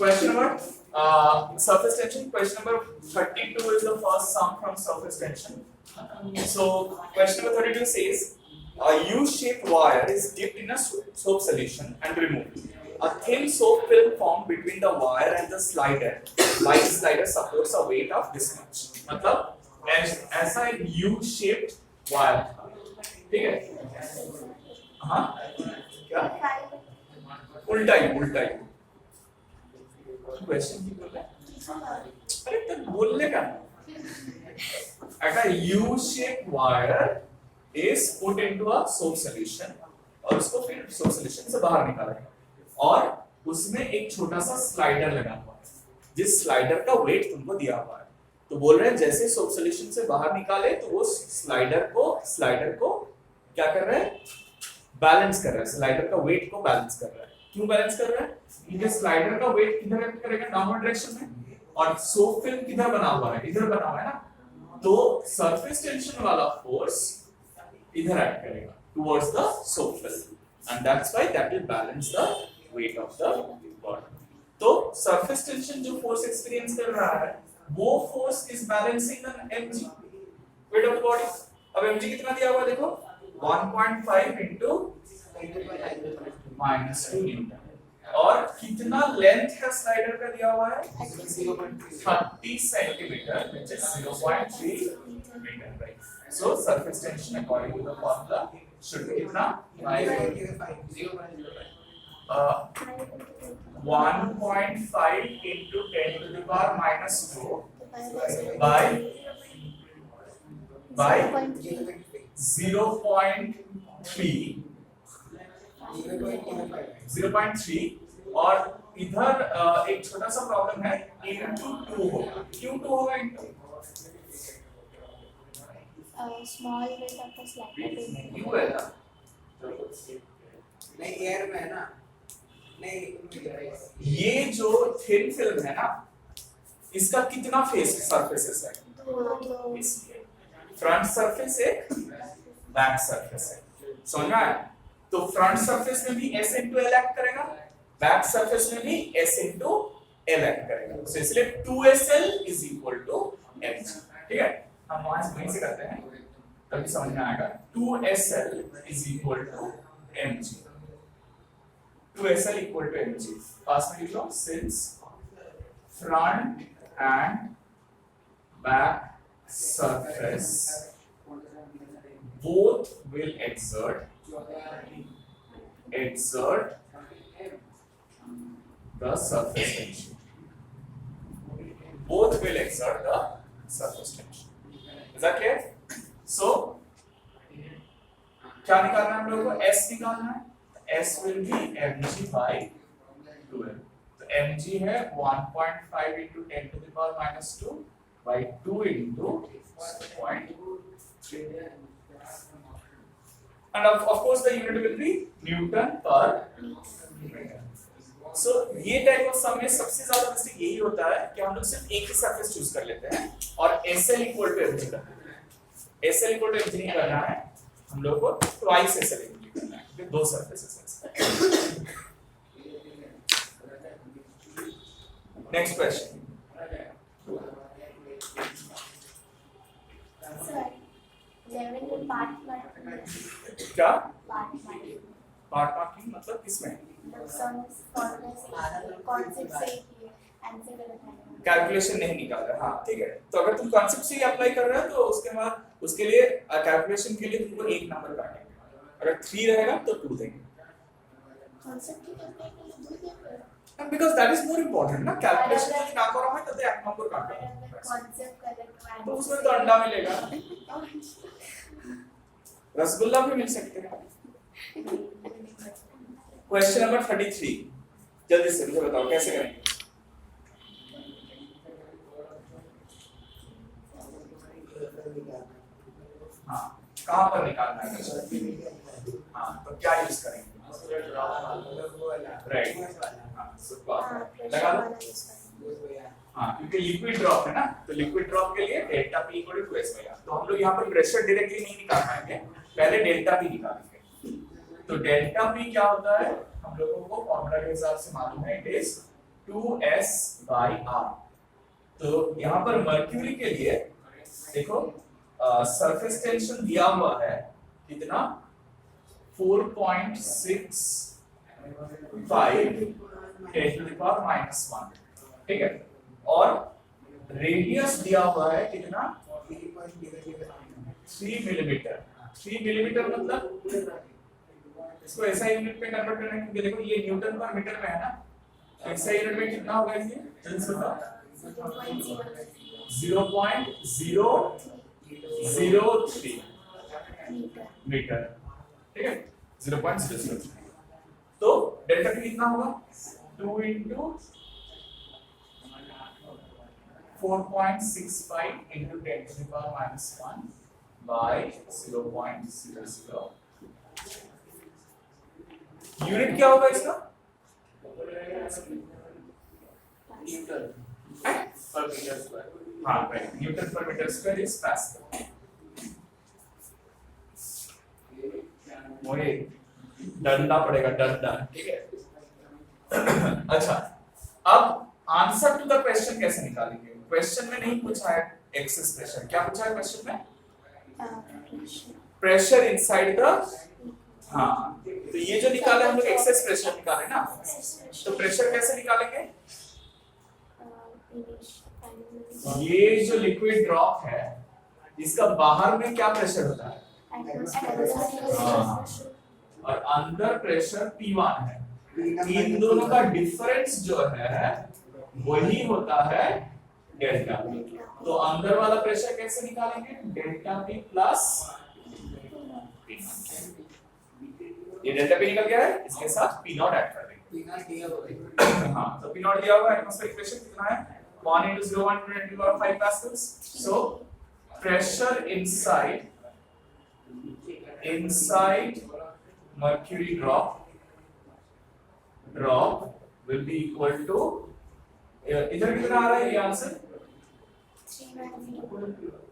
Question number surface tension. Question number 32 is the first sum from surface tension. So question number 32 says a U-shaped wire is dipped in a soap solution and removed. A thin soap film formed between the wire and the slider. Like slider supports a weight of this much. मतलब ऐसा एक U-shaped wire था, ठीक है? हाँ क्या? उल्टा ही question की बोल रहा है? अरे तो बोलने का a U-shaped wire is put into a soap solution और उसको फिर soap solution से बाहर निकाला गया और उसमें एक छोटा सा स्लाइडर लगा हुआ है जिस स्लाइडर का वेट तुमको दिया हुआ है। तो बोल रहे हैं जैसे सोप सॉल्यूशन से बाहर निकाले तो वो स्लाइडर को क्या कर रहा है? बैलेंस कर रहा है। स्लाइडर का वेट को बैलेंस कर रहा है। क्यों बैलेंस कर रहा है? क्योंकि स्लाइडर का वेट किधर एक्ट करेगा? डाउनवर्ड डायरेक्शन में, और सोप फिल्म किधर बना हुआ है? इधर बना हुआ है ना। तो सरफेस टेंशन वाला फोर्स इधर एक्ट करेगा towards the soap film, and that's why that will balance the weight of the body. तो surface tension जो force experience कर रहा है वो force is balancing the mg weight of the body. अब mg कितना दिया हुआ है देखो 1.5 into -2 न्यूटन, और कितना लेंथ है स्लाइडर का दिया हुआ है 30 centimetre which is 0.3 metre, right? So surface tension according to the formula should be कितना 1.5 into 10 to the power -2 by 0.3 और इधर एक छोटा सा प्रॉब्लम है into 2 होगा। क्यों 2 होगा into? small weight of the slider क्यों है ना? नहीं एयर में है ना, नहीं ये जो थिन फिल्म है ना इसका कितना फेस सरफेसेस है? इसलिए फ्रंट सरफेस है, बैक सरफेस है। समझ में आया? तो फ्रंट सरफेस में भी S into L एक्ट करेगा, बैक सरफेस में भी S into L एक्ट करेगा। तो इसलिए 2SL is equal to mg। ठीक है, हम वहीं से करते हैं तभी समझ में आएगा। 2SL is equal to mg। 2SL equal to mg। पास में लिख लो, since front and back surface both will exert the surface tension. Both will exert the surface tension. Is that clear? So क्या निकालना है हम लोगों को? S निकालना है। S will be mg by 2L। तो mg है 1.5 into 10 to the power -2 by 2 into 0.3, and of course the unit will be Newton per meter. So ये टाइप ऑफ सम में सबसे ज्यादा मिस्टेक यही होता है कि हम लोग सिर्फ एक ही सरफेस चूज कर लेते हैं और SL equal to mg करते हैं। SL equal to mg नहीं करना है, हम लोग को twice SL equal करना है क्योंकि दो सरफेसेस हैं। Next question. क्या पार्ट मार्किंग मतलब किसमें? कैलकुलेशन नहीं निकाल रहा। हाँ ठीक है, तो अगर तुम कॉन्सेप्ट से ही अप्लाई कर रहे हो तो उसके बाद उसके लिए कैलकुलेशन के लिए तुमको एक नंबर काटेंगे, अगर 3 रहेगा तो 2 देंगे। Because that is more important ना, कैलकुलेशन यदि ना करो है तो एक नंबर काटो तो उसमें तो अंडा मिलेगा, रसगुल्ला भी मिल सकते हैं। क्वेश्चन नंबर 33, जल्दी से मुझे बताओ कैसे करेंगे? हाँ कहाँ पर निकालना है? हाँ तो क्या यूज करेंगे? राइट, लगा लो। हाँ क्योंकि लिक्विड ड्रॉप है ना, तो लिक्विड ड्रॉप के लिए delta P equal to 2s भैया। तो हम लोग यहाँ पर प्रेशर डायरेक्टली नहीं निकाल पाएंगे, पहले डेल्टा पी निकालेंगे। तो डेल्टा पी क्या होता है हम लोगों को फॉर्मूला के हिसाब से मालूम है, इट इज 2s/r। तो यहाँ पर मर्क्यूरी के लिए देखो सरफेस टेंशन दिया हुआ है कितना 4.65 10⁻⁻1, ठीक है। और रेडियस दिया हुआ है कितना 3 मिलीमीटर। 3 मिलीमीटर मतलब इसको ऐसा यूनिट में कन्वर्ट करना है, क्योंकि देखो ये न्यूटन पर मीटर में है ना, तो ऐसा यूनिट में कितना होगा ये जल्दी से बताओ 0.003 मीटर, ठीक है 0.003। तो डेल्टा पी कितना होगा 2 into 4.65 into 10⁻⁻1 by 0.00। यूनिट क्या होगा इसका न्यूटन पर मीटर स्क्वायर। हाँ राइट, न्यूटन पर मीटर स्क्वायर इज पास्कल। मुझे डंडा पड़ेगा, डंडा, ठीक है। अच्छा, अब आंसर टू द क्वेश्चन कैसे निकालेंगे? क्वेश्चन में नहीं पूछा है एक्सेस प्रेशर, क्या पूछा है क्वेश्चन में? प्रेशर इनसाइड द, हाँ तो ये जो निकाले हम लोग एक्सेस प्रेशर निकाले ना, तो प्रेशर कैसे निकालेंगे? ये जो लिक्विड ड्रॉप है इसका बाहर में क्या प्रेशर होता है? हाँ, और अंदर प्रेशर P1 है। इन दोनों का डिफरेंस जो है वही होता है डेल्टा P। तो अंदर वाला प्रेशर कैसे निकालेंगे? Delta P plus P0। ये डेल्टा P निकल गया है, इसके साथ P0 ऐड कर देंगे। हाँ, तो P0 दिया हुआ है, एटमॉस्फेरिक प्रेशर कितना है 1 into 0.1 into 10⁻⁵ pascals। So pressure inside mercury drop will be equal to, इधर कितना आ रहा है ये आंसर?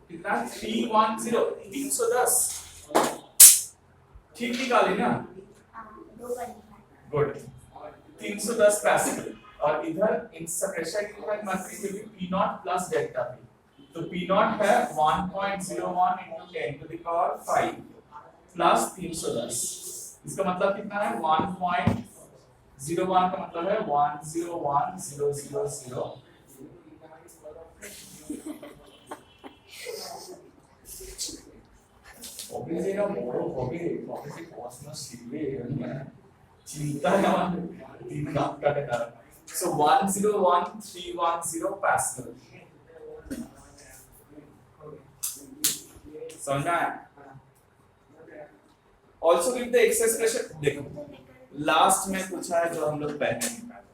कितना 310 ठीक निकाले ना, गुड 310 पास्कल। और इधर इंसा प्रेशर इक्वल मर्क्यूरी के लिए P0 प्लस डेल्टा P। तो P0 है 1.01 into 10⁵ प्लस 310। इसका मतलब कितना है 1.01 का मतलब है 101,000। ऑब्वियसली मोरो हॉबी ऑब्वियसली कॉस्मोस सीवे चिंता ना दिन रात का देता। So 101,310 Pascal। समझना है? Also give the excess pressure। देखो लास्ट में पूछा है जो हम लोग पहले निकाले।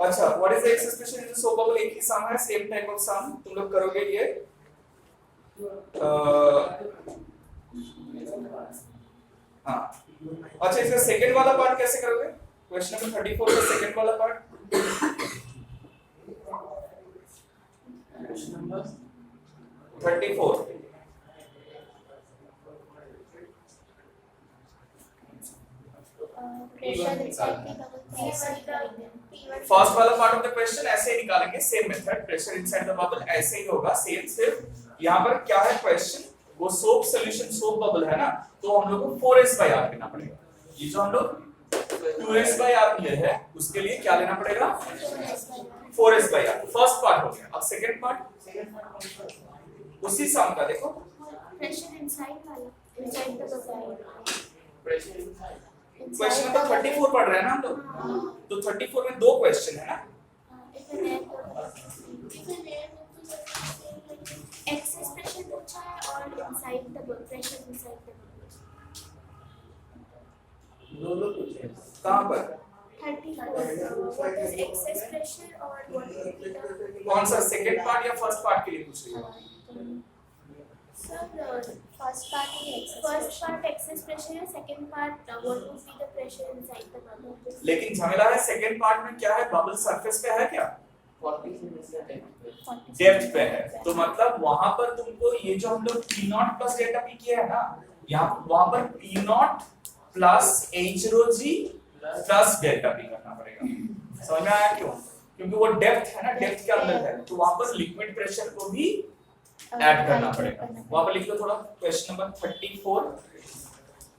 अच्छा, what is the excess pressure in the soap bubble? एक ही सम है, same type of sum तुम लोग करोगे ये। हाँ, अच्छा इसका सेकंड वाला पार्ट कैसे करोगे? क्वेश्चन नंबर 34 का सेकंड वाला पार्ट। क्वेश्चन नंबर 34 फर्स्ट वाला पार्ट ऑफ द क्वेश्चन ऐसे ही निकालेंगे, same method, pressure inside the bubble ऐसे ही होगा सेम। सिर्फ यहाँ पर क्या है क्वेश्चन, वो सोप सॉल्यूशन सोप बबल है ना, तो हम लोग को 4s/r लेना पड़ेगा। ये जो हम लोग 2s/r लिए है उसके लिए क्या लेना पड़ेगा 4s/r। फर्स्ट पार्ट हो गया। अब सेकंड पार्ट उसी सम का देखो, प्रेशर इनसाइड वाला, inside the bubble. Pressure inside question number 34 पढ़ रहे हैं ना हम लोग, तो 34 में दो क्वेश्चन है ना। एक्सेस प्रेशर पूछा है और inside the pressure inside the दोनों पूछे। कहां पर? 34 व्हाट इज एक्सेस प्रेशर और व्हाट इज द कौन सा सेकंड पार्ट या फर्स्ट पार्ट के लिए पूछ रही हो? Sir first part excess pressure है, second part what would be the pressure inside the bubble. लेकिन झमेला है सेकंड पार्ट में क्या है, बबल सरफेस पे है क्या? 40 सेंटीमीटर डेप्थ पे है, तो मतलब वहां पर तुमको ये जो हम लोग P0 प्लस डेल्टा P किया है ना, यहाँ वहां पर P0 plus H rho g plus delta P करना पड़ेगा। समझ में आया क्यों? क्योंकि वो डेप्थ है ना, डेप्थ के अंदर है, तो वहां पर लिक्विड प्रेशर को भी ऐड करना पड़ेगा। वहां पर लिख लो थोड़ा, क्वेश्चन नंबर 34,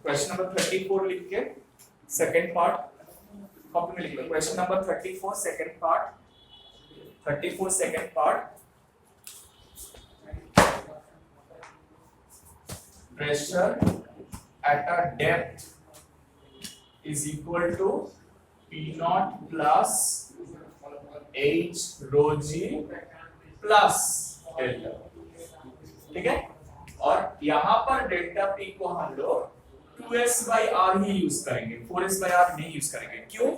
क्वेश्चन नंबर 34 लिख के सेकंड पार्ट कॉपी में लिख लो। Question number 34 second part, 34 second part, pressure at a depth is equal to P naught plus H rho g plus delta, ठीक है? और यहाँ पर डेल्टा P को हम लोग 2s by r he use करेंगे, 4s by r नहीं यूज करेंगे। क्यों?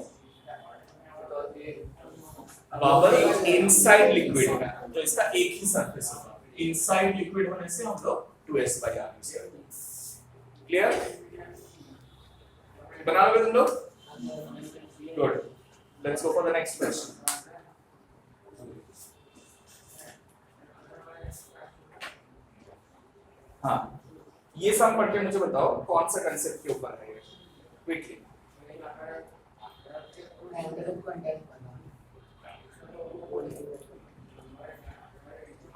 बबल इनसाइड लिक्विड है, तो इसका एक ही सरफेस होगा। इनसाइड लिक्विड होने से हम लोग 2s by r यूज करेंगे। क्लियर? बना लोगे तुम लोग? Good. Let's go for the next question. हाँ, ये सम पढ़ के मुझे बताओ कौन सा कंसेप्ट के ऊपर है ये, क्विकली।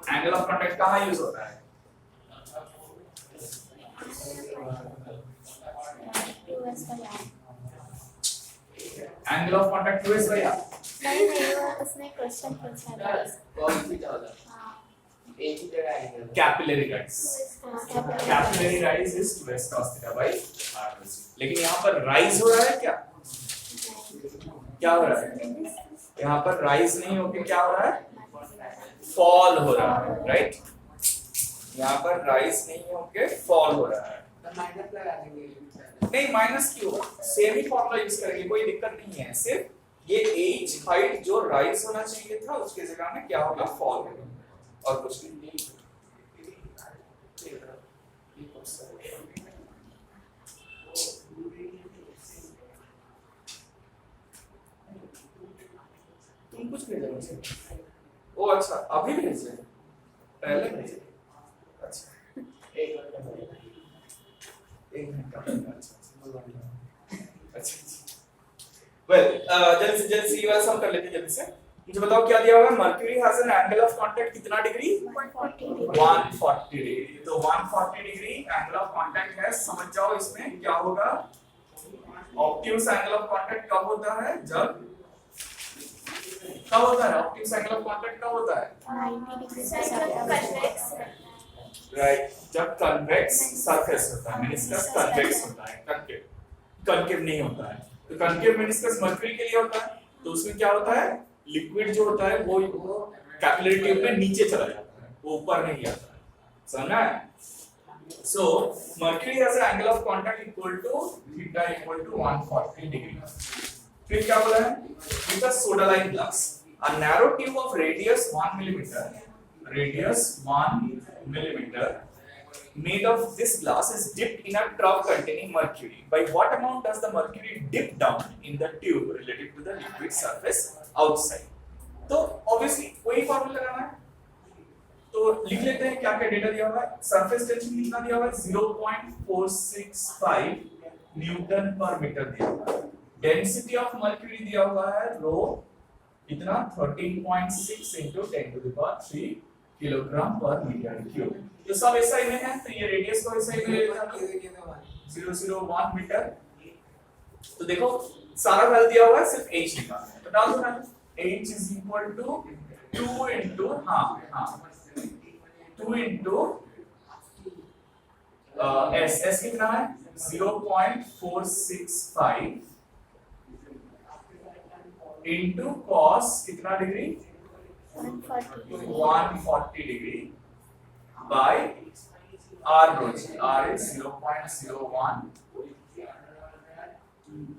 एंगल ऑफ कांटेक्ट कहाँ यूज होता है? Angle of contact 2s by r। नहीं वो उसने क्वेश्चन पूछा था। कौन सी ज्यादा हाँ, एक ही जगह आएंगे। Capillary rise, capillary rise is 2s cos theta by r। लेकिन यहाँ पर राइज हो रहा है क्या? क्या हो रहा है? यहाँ पर राइज नहीं होके क्या हो रहा है? फॉल हो रहा है, राइट? यहाँ पर राइज नहीं होके फॉल हो रहा है। माइनस लगा देंगे। नहीं, माइनस क्यों? सेम ही फॉर्मूला यूज करेंगे, कोई दिक्कत नहीं है। सिर्फ ये एज हाइट जो राइज होना चाहिए था उसके जगह में क्या होगा? फॉल होगा, और कुछ नहीं। तुम कुछ भेजा मुझे? ओ अच्छा, अभी भेजे? पहले भेजे? अच्छा, एक मिनट का। अच्छा, वेल जल्दी से जल्दी सी वाला सम कर लेते हैं जल्दी से। मुझे बताओ क्या दिया हुआ है? Mercury has an angle of contact कितना डिग्री? 140 डिग्री। तो 140 डिग्री एंगल ऑफ कांटेक्ट है। समझ जाओ इसमें क्या होगा? ऑब्ट्यूस एंगल ऑफ कांटेक्ट कब होता है? जब कब होता है ऑब्ट्यूस एंगल ऑफ कांटेक्ट? कब होता है? 90 डिग्री से कन्वेक्स। राइट, जब कन्वेक्स सरफेस होता है, मेनिस्कस कन्वेक्स होता है, कनकेव नहीं होता है। तो कनकेव मेनिस्कस मर्क्यूरी के लिए होता है, तो उसमें क्या होता है? लिक्विड जो होता है वो कैपिलरी ट्यूब में नीचे चला जाता है, वो ऊपर नहीं आता है। समझना है? So mercury has an angle of contact equal to theta equal to 140 degree. फिर क्या बोला है? With a soda lime glass, a narrow tube of radius 1 millimetre, radius 1 millimeter made of this glass is dipped in a trough containing mercury. By what amount does the mercury dip down in the tube relative to the liquid surface outside? तो obviously कोई formula लगाना है, तो लिख लेते हैं क्या क्या डेटा दिया हुआ है। सरफेस टेंशन कितना दिया हुआ है? 0.465 न्यूटन पर मीटर दिया हुआ है। डेंसिटी ऑफ मर्क्यूरी दिया हुआ है रो कितना? 13.6 into 10 to the power 3 kilogram पर मीटर क्यूब। तो सब एसआई में है, तो ये रेडियस को एसआई में ले लेते हैं 001 मीटर। तो देखो सारा वैल्यू दिया हुआ है, सिर्फ h लिखा है, तो डाल दो ना। h is equal to 2 into 2 into s कितना है? 0.465 into cos कितना degree? 140 degree by r rho g. R is 0.01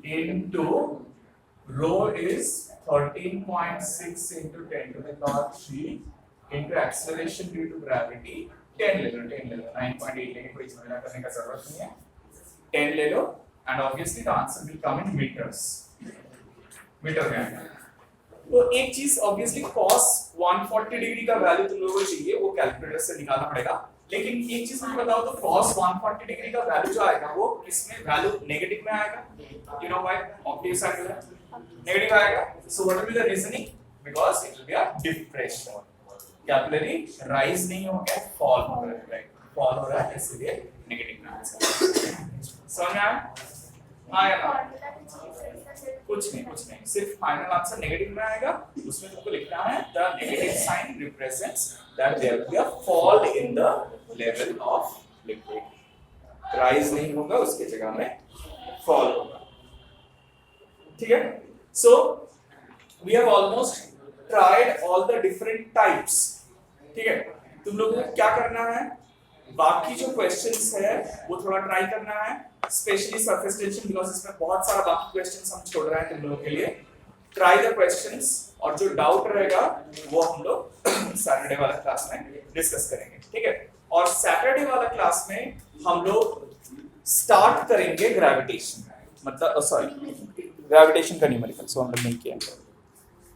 into rho is 13.6 into 10 to the power 3 into acceleration due to gravity 10 ले लो 9.8 लेके कोई झमेला करने का जरूरत नहीं है, 10 ले लो and obviously the answer will come in meters, metre में आएगा। तो एक चीज ऑब्वियसली cos 140 डिग्री का वैल्यू तुम लोगों को चाहिए, वो कैलकुलेटर से निकालना पड़ेगा, लेकिन एक चीज मुझे बताओ तो cos 140 डिग्री का वैल्यू जो आएगा वो किसमें वैल्यू नेगेटिव में आएगा you know why obvious angle है नेगेटिव आएगा so what will be the reasoning because it will be a depression capillary rise नहीं हो गया फॉल हो रहा है राइट फॉल हो रहा है इसलिए नेगेटिव में आंसर समझ में आया फॉर्मूला तो चाहिए कुछ नहीं सिर्फ फाइनल आंसर नेगेटिव में आएगा उसमें तुमको लिखना है the negative sign represents that there will be a fall in the level of liquid rise नहीं होगा उसके जगह में फॉल होगा ठीक है so we have almost tried all the different types ठीक है तुम लोगों को क्या करना है बाकी जो क्वेश्चंस है वो थोड़ा ट्राई करना है स्पेशली सरफेस टेंशन बिकॉज़ इसमें बहुत सारा बाकी क्वेश्चंस हम छोड़ रहे हैं तुम लोगों के लिए ट्राई द क्वेश्चंस और जो डाउट रहेगा वो हम लोग सैटरडे वाला क्लास में डिस्कस करेंगे ठीक है और सैटरडे वाला क्लास में हम लोग स्टार्ट करेंगे ग्रेविटेशन मतलब सॉरी ग्रेविटेशन का न्यूमेरिकल सो हम लोग नहीं किया